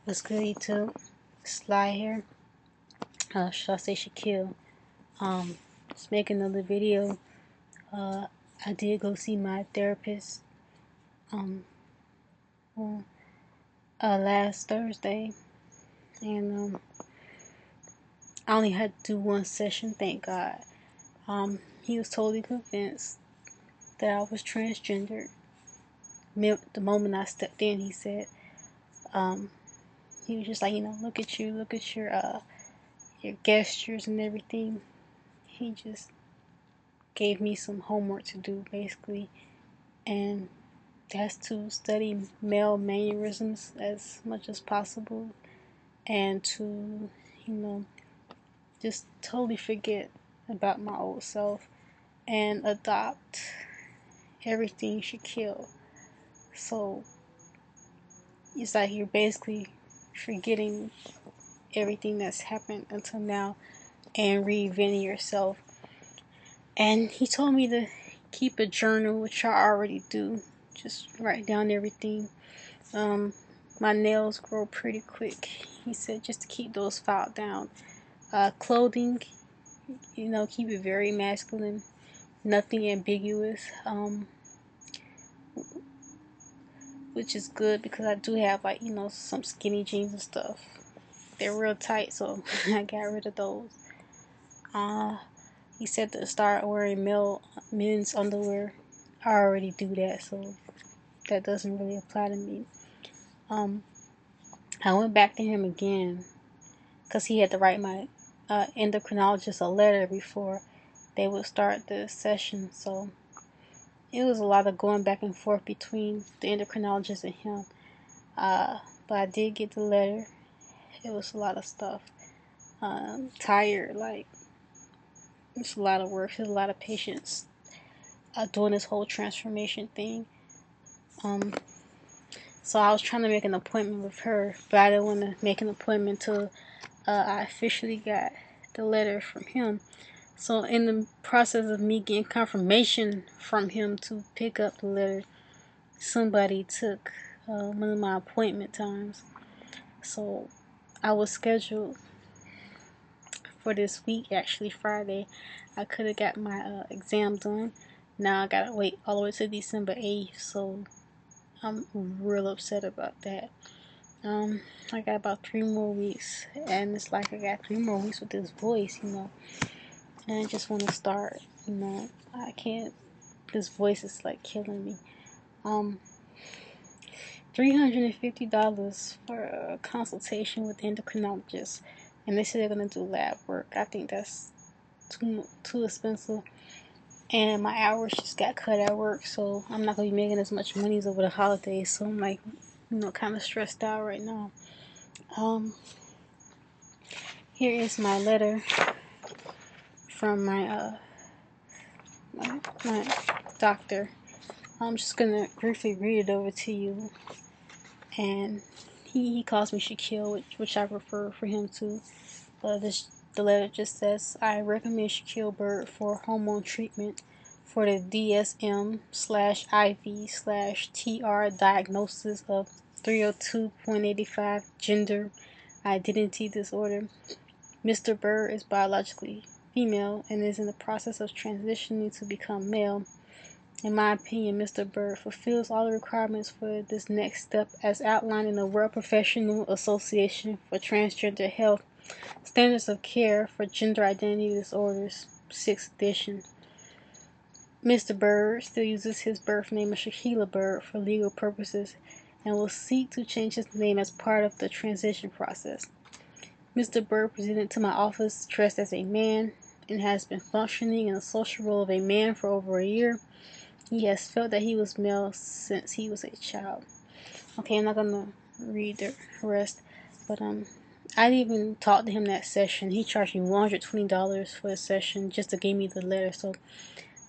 What's good, YouTube? Sly here. Should I say Shaquille? Just making another video. I did go see my therapist on last Thursday, and I only had to do one session. Thank God. He was totally convinced that I was transgender. The moment I stepped in, he said, he was just like, look at you, look at your gestures and everything. He just gave me some homework to do, basically, and that's to study male mannerisms as much as possible, and to, just totally forget about my old self and adopt everything Shaquille. So it's like you're basically forgetting everything that's happened until now and reinventing yourself. And he told me to keep a journal, which I already do. Just write down everything. My nails grow pretty quick. He said just to keep those filed down. Clothing, keep it very masculine, nothing ambiguous. Which is good because I do have some skinny jeans and stuff. They're real tight, so I got rid of those. He said to start wearing men's underwear. I already do that, so that doesn't really apply to me. I went back to him again because he had to write my endocrinologist a letter before they would start the session. So it was a lot of going back and forth between the endocrinologist and him. But I did get the letter. It was a lot of stuff. Tired, like it's a lot of work. There's a lot of patience doing this whole transformation thing. So I was trying to make an appointment with her, but I didn't want to make an appointment until I officially got the letter from him. So in the process of me getting confirmation from him to pick up the letter, somebody took one of my appointment times. So I was scheduled for this week, actually Friday. I could have got my exam done. Now I gotta wait all the way to December 8th, so I'm real upset about that. I got about 3 more weeks, and it's like I got 3 more weeks with this voice, and I just want to start, I can't, this voice is like killing me. $350 for a consultation with endocrinologist, and they say they're gonna do lab work. I think that's too expensive, and my hours just got cut at work, so I'm not gonna be making as much money over the holidays. So I'm like, kind of stressed out right now. Here is my letter from my doctor. I'm just gonna briefly read it over to you. And he calls me Shaquille, which I prefer for him to. The letter just says, I recommend Shaquille Bird for hormone treatment for the DSM/IV/TR diagnosis of 302.85 gender identity disorder. Mr. Bird is biologically female and is in the process of transitioning to become male. In my opinion, Mr. Bird fulfills all the requirements for this next step as outlined in the World Professional Association for Transgender Health Standards of Care for Gender Identity Disorders, 6th edition. Mr. Bird still uses his birth name of Shaquille Bird for legal purposes and will seek to change his name as part of the transition process. Mr. Bird presented to my office dressed as a man and has been functioning in the social role of a man for over a year. He has felt that he was male since he was a child. Okay, I'm not gonna read the rest, but I didn't even talk to him that session. He charged me $120 for a session just to give me the letter, so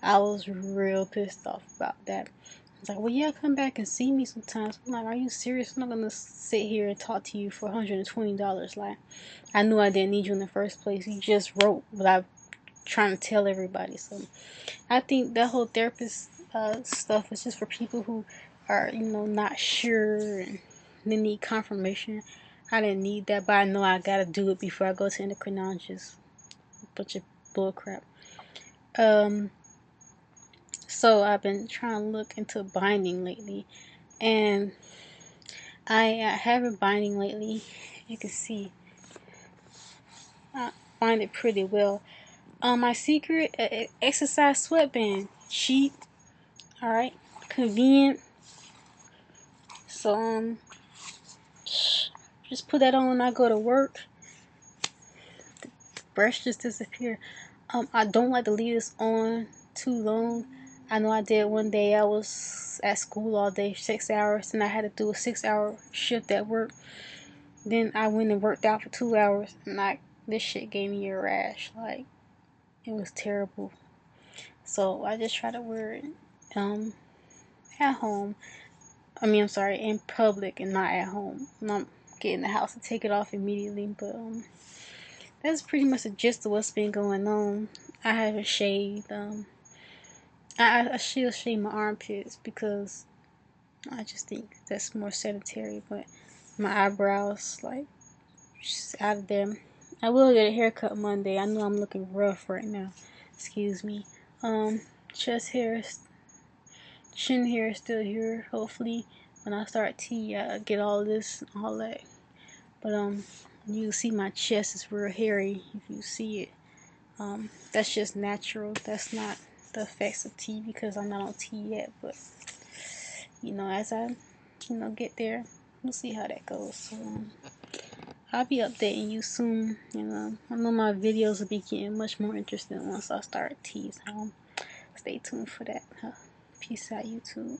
I was real pissed off about that. I was like, well, yeah, come back and see me sometimes. I'm like, are you serious? I'm not gonna sit here and talk to you for $120. Like, I knew I didn't need you in the first place. You just wrote without trying to tell everybody. So I think that whole therapist stuff is just for people who are, not sure and they need confirmation. I didn't need that, but I know I gotta do it before I go to endocrinologist. A bunch of bullcrap. So I've been trying to look into binding lately, and I haven't binding lately. You can see I find it pretty well. My secret exercise sweatband, cheap, all right, convenient. So just put that on when I go to work. The brush just disappeared. I don't like to leave this on too long. I know I did one day. I was at school all day, 6 hours, and I had to do a 6-hour shift at work. Then I went and worked out for 2 hours, and this shit gave me a rash. Like, it was terrible. So I just try to wear it at home. I'm sorry, in public and not at home. I'm getting the house to take it off immediately, but that's pretty much the gist of what's been going on. I haven't shaved. I still shave my armpits because I just think that's more sedentary. But my eyebrows, like, just out of them. I will get a haircut Monday. I know I'm looking rough right now. Excuse me. Chest hair, chin hair is still here. Hopefully, when I start tea, I get all this and all that. But you see my chest is real hairy if you see it. That's just natural. That's not the effects of tea because I'm not on tea yet. But as I get there, we'll see how that goes. So I'll be updating you soon. I know my videos will be getting much more interesting once I start tea. So stay tuned for that. Peace out, YouTube.